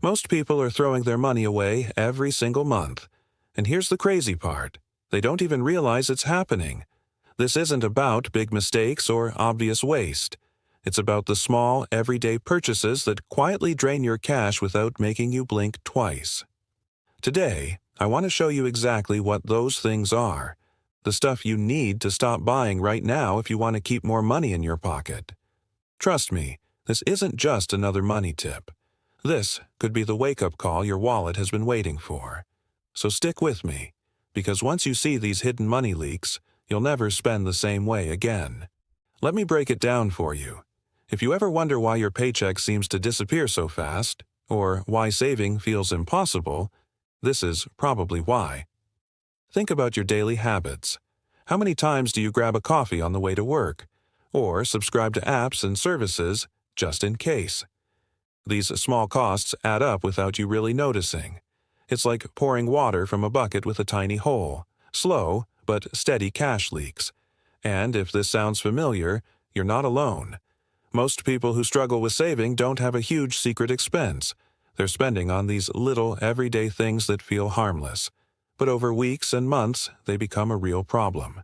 Most people are throwing their money away every single month. And here's the crazy part. They don't even realize it's happening. This isn't about big mistakes or obvious waste. It's about the small, everyday purchases that quietly drain your cash without making you blink twice. Today, I want to show you exactly what those things are. The stuff you need to stop buying right now if you want to keep more money in your pocket. Trust me, this isn't just another money tip. This could be the wake-up call your wallet has been waiting for. So stick with me, because once you see these hidden money leaks, you'll never spend the same way again. Let me break it down for you. If you ever wonder why your paycheck seems to disappear so fast, or why saving feels impossible, this is probably why. Think about your daily habits. How many times do you grab a coffee on the way to work, or subscribe to apps and services just in case? These small costs add up without you really noticing. It's like pouring water from a bucket with a tiny hole. Slow, but steady cash leaks. And if this sounds familiar, you're not alone. Most people who struggle with saving don't have a huge secret expense. They're spending on these little everyday things that feel harmless. But over weeks and months, they become a real problem.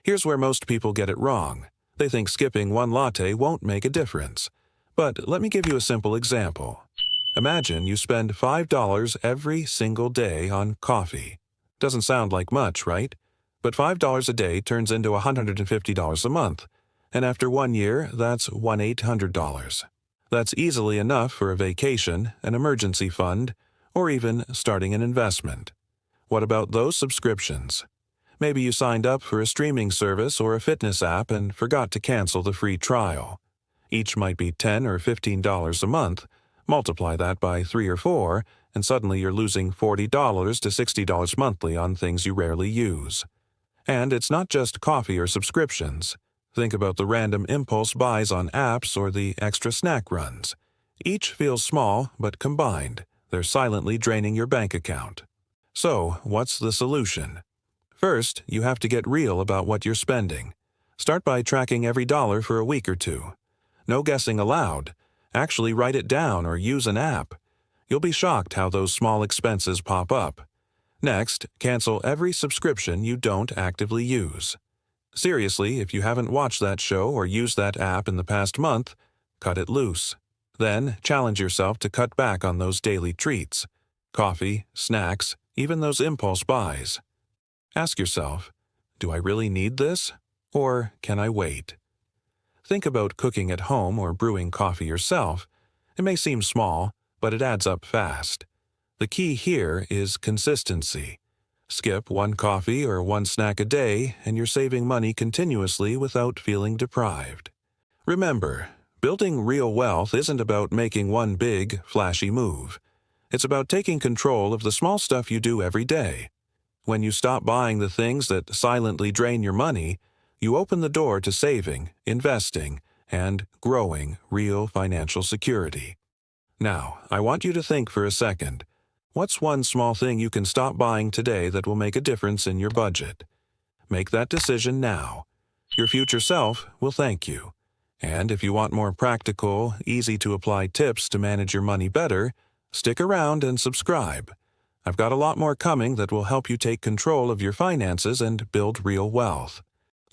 Here's where most people get it wrong. They think skipping one latte won't make a difference. But let me give you a simple example. Imagine you spend $5 every single day on coffee. Doesn't sound like much, right? But $5 a day turns into $150 a month. And after 1 year, that's $1,800. That's easily enough for a vacation, an emergency fund, or even starting an investment. What about those subscriptions? Maybe you signed up for a streaming service or a fitness app and forgot to cancel the free trial. Each might be $10 or $15 a month. Multiply that by 3 or 4, and suddenly you're losing $40 to $60 monthly on things you rarely use. And it's not just coffee or subscriptions. Think about the random impulse buys on apps or the extra snack runs. Each feels small, but combined, they're silently draining your bank account. So, what's the solution? First, you have to get real about what you're spending. Start by tracking every dollar for a week or two. No guessing allowed. Actually write it down or use an app. You'll be shocked how those small expenses pop up. Next, cancel every subscription you don't actively use. Seriously, if you haven't watched that show or used that app in the past month, cut it loose. Then, challenge yourself to cut back on those daily treats. Coffee, snacks, even those impulse buys. Ask yourself, do I really need this? Or can I wait? Think about cooking at home or brewing coffee yourself. It may seem small, but it adds up fast. The key here is consistency. Skip one coffee or one snack a day, and you're saving money continuously without feeling deprived. Remember, building real wealth isn't about making one big, flashy move. It's about taking control of the small stuff you do every day. When you stop buying the things that silently drain your money, you open the door to saving, investing, and growing real financial security. Now, I want you to think for a second. What's one small thing you can stop buying today that will make a difference in your budget? Make that decision now. Your future self will thank you. And if you want more practical, easy-to-apply tips to manage your money better, stick around and subscribe. I've got a lot more coming that will help you take control of your finances and build real wealth.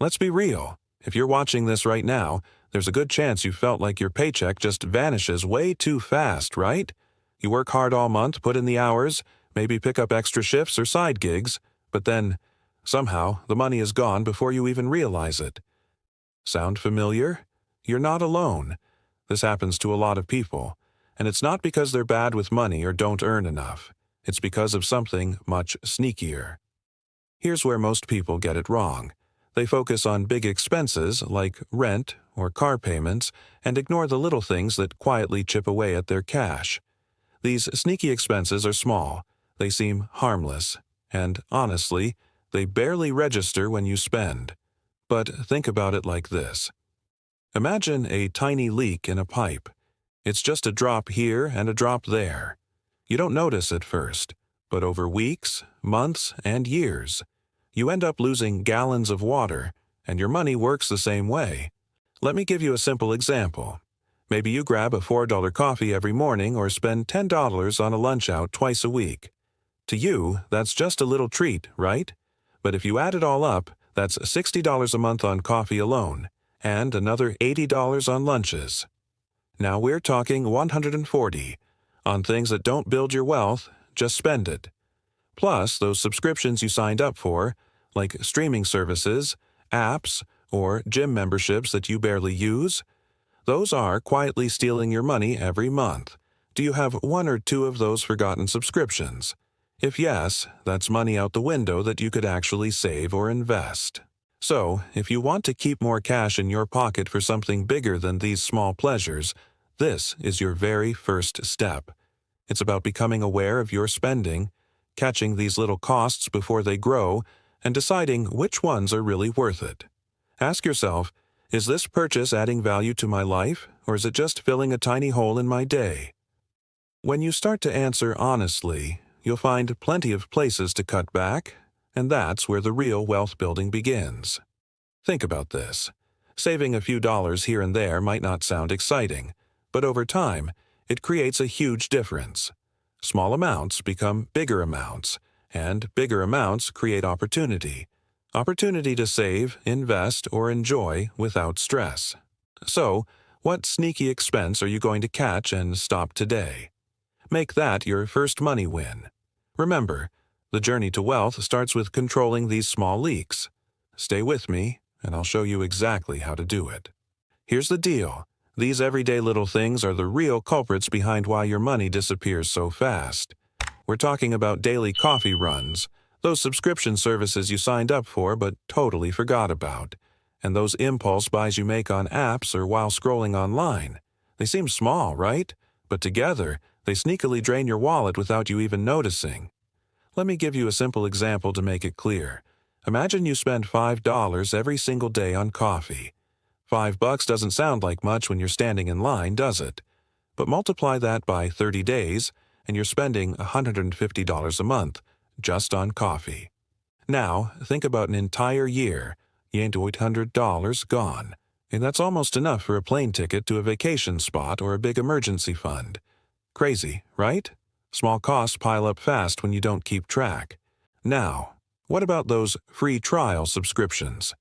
Let's be real. If you're watching this right now, there's a good chance you felt like your paycheck just vanishes way too fast, right? You work hard all month, put in the hours, maybe pick up extra shifts or side gigs, but then, somehow, the money is gone before you even realize it. Sound familiar? You're not alone. This happens to a lot of people, and it's not because they're bad with money or don't earn enough. It's because of something much sneakier. Here's where most people get it wrong. They focus on big expenses like rent or car payments and ignore the little things that quietly chip away at their cash. These sneaky expenses are small, they seem harmless, and honestly, they barely register when you spend. But think about it like this. Imagine a tiny leak in a pipe. It's just a drop here and a drop there. You don't notice at first, but over weeks, months, and years, you end up losing gallons of water, and your money works the same way. Let me give you a simple example. Maybe you grab a $4 coffee every morning or spend $10 on a lunch out twice a week. To you, that's just a little treat, right? But if you add it all up, that's $60 a month on coffee alone, and another $80 on lunches. Now we're talking $140 on things that don't build your wealth, just spend it. Plus those subscriptions you signed up for, like streaming services, apps, or gym memberships that you barely use, those are quietly stealing your money every month. Do you have one or two of those forgotten subscriptions? If yes, that's money out the window that you could actually save or invest. So, if you want to keep more cash in your pocket for something bigger than these small pleasures, this is your very first step. It's about becoming aware of your spending, catching these little costs before they grow, and deciding which ones are really worth it. Ask yourself, is this purchase adding value to my life, or is it just filling a tiny hole in my day? When you start to answer honestly, you'll find plenty of places to cut back, and that's where the real wealth building begins. Think about this. Saving a few dollars here and there might not sound exciting, but over time, it creates a huge difference. Small amounts become bigger amounts, and bigger amounts create opportunity. Opportunity to save, invest, or enjoy without stress. So, what sneaky expense are you going to catch and stop today? Make that your first money win. Remember, the journey to wealth starts with controlling these small leaks. Stay with me, and I'll show you exactly how to do it. Here's the deal. These everyday little things are the real culprits behind why your money disappears so fast. We're talking about daily coffee runs, those subscription services you signed up for but totally forgot about, and those impulse buys you make on apps or while scrolling online. They seem small, right? But together, they sneakily drain your wallet without you even noticing. Let me give you a simple example to make it clear. Imagine you spend $5 every single day on coffee. $5 doesn't sound like much when you're standing in line, does it? But multiply that by 30 days, and you're spending $150 a month, just on coffee. Now, think about an entire year. You ain't $800 gone. And that's almost enough for a plane ticket to a vacation spot or a big emergency fund. Crazy, right? Small costs pile up fast when you don't keep track. Now, what about those free trial subscriptions?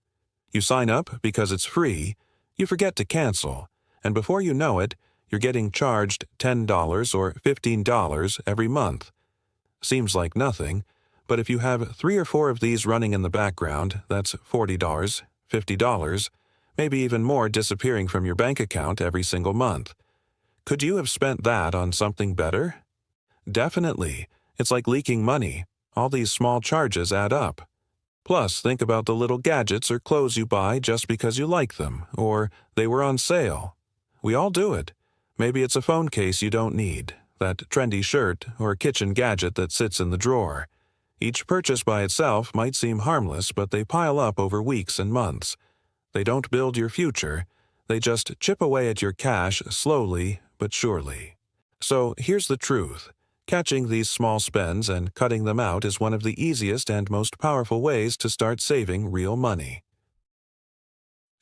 You sign up because it's free, you forget to cancel, and before you know it, you're getting charged $10 or $15 every month. Seems like nothing, but if you have 3 or 4 of these running in the background, that's $40, $50, maybe even more disappearing from your bank account every single month. Could you have spent that on something better? Definitely. It's like leaking money. All these small charges add up. Plus, think about the little gadgets or clothes you buy just because you like them, or they were on sale. We all do it. Maybe it's a phone case you don't need, that trendy shirt, or a kitchen gadget that sits in the drawer. Each purchase by itself might seem harmless, but they pile up over weeks and months. They don't build your future. They just chip away at your cash slowly but surely. So here's the truth. Catching these small spends and cutting them out is one of the easiest and most powerful ways to start saving real money.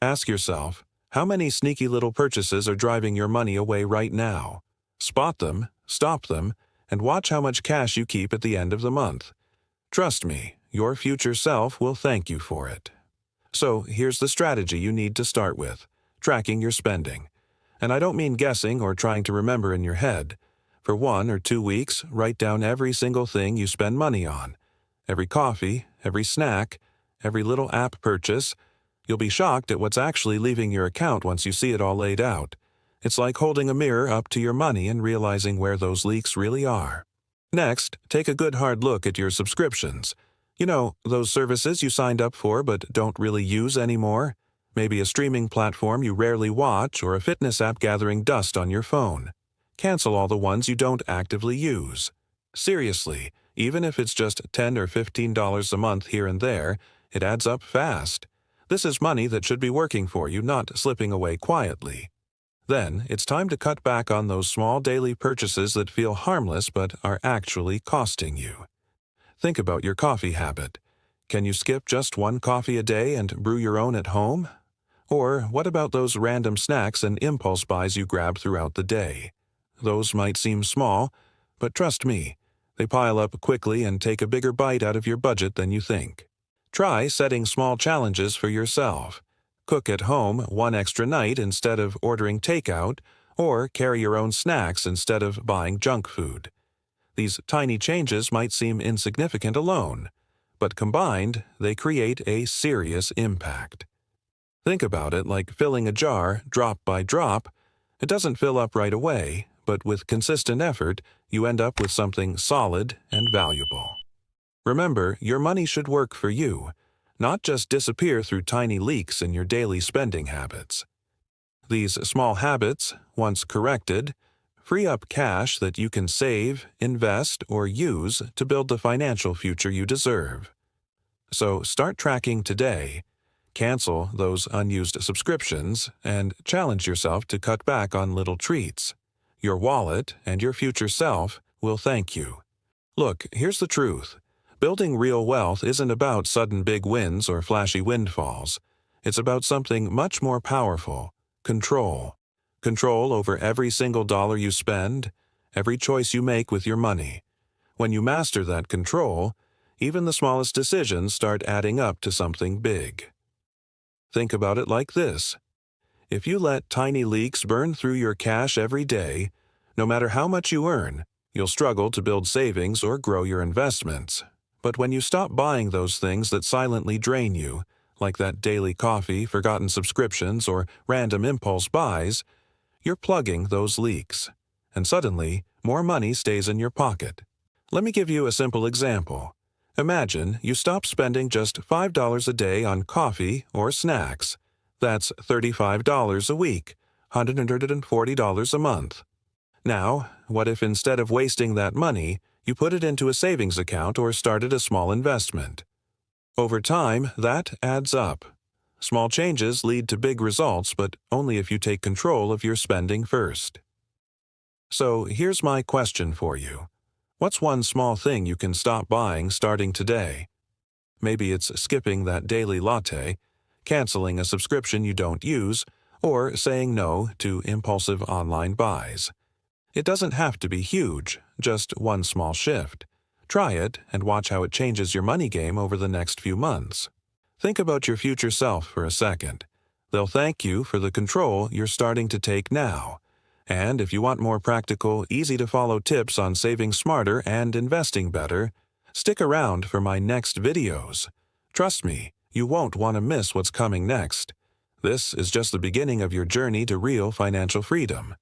Ask yourself, how many sneaky little purchases are driving your money away right now? Spot them, stop them, and watch how much cash you keep at the end of the month. Trust me, your future self will thank you for it. So here's the strategy you need to start with: tracking your spending. And I don't mean guessing or trying to remember in your head. For 1 or 2 weeks, write down every single thing you spend money on. Every coffee, every snack, every little app purchase. You'll be shocked at what's actually leaving your account once you see it all laid out. It's like holding a mirror up to your money and realizing where those leaks really are. Next, take a good hard look at your subscriptions. You know, those services you signed up for but don't really use anymore. Maybe a streaming platform you rarely watch or a fitness app gathering dust on your phone. Cancel all the ones you don't actively use. Seriously, even if it's just $10 or $15 a month here and there, it adds up fast. This is money that should be working for you, not slipping away quietly. Then, it's time to cut back on those small daily purchases that feel harmless but are actually costing you. Think about your coffee habit. Can you skip just 1 coffee a day and brew your own at home? Or what about those random snacks and impulse buys you grab throughout the day? Those might seem small, but trust me, they pile up quickly and take a bigger bite out of your budget than you think. Try setting small challenges for yourself. Cook at home one extra night instead of ordering takeout, or carry your own snacks instead of buying junk food. These tiny changes might seem insignificant alone, but combined, they create a serious impact. Think about it like filling a jar drop by drop. It doesn't fill up right away, but with consistent effort, you end up with something solid and valuable. Remember, your money should work for you, not just disappear through tiny leaks in your daily spending habits. These small habits, once corrected, free up cash that you can save, invest, or use to build the financial future you deserve. So start tracking today, cancel those unused subscriptions, and challenge yourself to cut back on little treats. Your wallet and your future self will thank you. Look, here's the truth. Building real wealth isn't about sudden big wins or flashy windfalls. It's about something much more powerful: control. Control over every single dollar you spend, every choice you make with your money. When you master that control, even the smallest decisions start adding up to something big. Think about it like this. If you let tiny leaks burn through your cash every day, no matter how much you earn, you'll struggle to build savings or grow your investments. But when you stop buying those things that silently drain you, like that daily coffee, forgotten subscriptions, or random impulse buys, you're plugging those leaks. And suddenly, more money stays in your pocket. Let me give you a simple example. Imagine you stop spending just $5 a day on coffee or snacks. That's $35 a week, $140 a month. Now, what if instead of wasting that money, you put it into a savings account or started a small investment? Over time, that adds up. Small changes lead to big results, but only if you take control of your spending first. So here's my question for you. What's one small thing you can stop buying starting today? Maybe it's skipping that daily latte, canceling a subscription you don't use, or saying no to impulsive online buys. It doesn't have to be huge, just one small shift. Try it and watch how it changes your money game over the next few months. Think about your future self for a second. They'll thank you for the control you're starting to take now. And if you want more practical, easy-to-follow tips on saving smarter and investing better, stick around for my next videos. Trust me, you won't want to miss what's coming next. This is just the beginning of your journey to real financial freedom.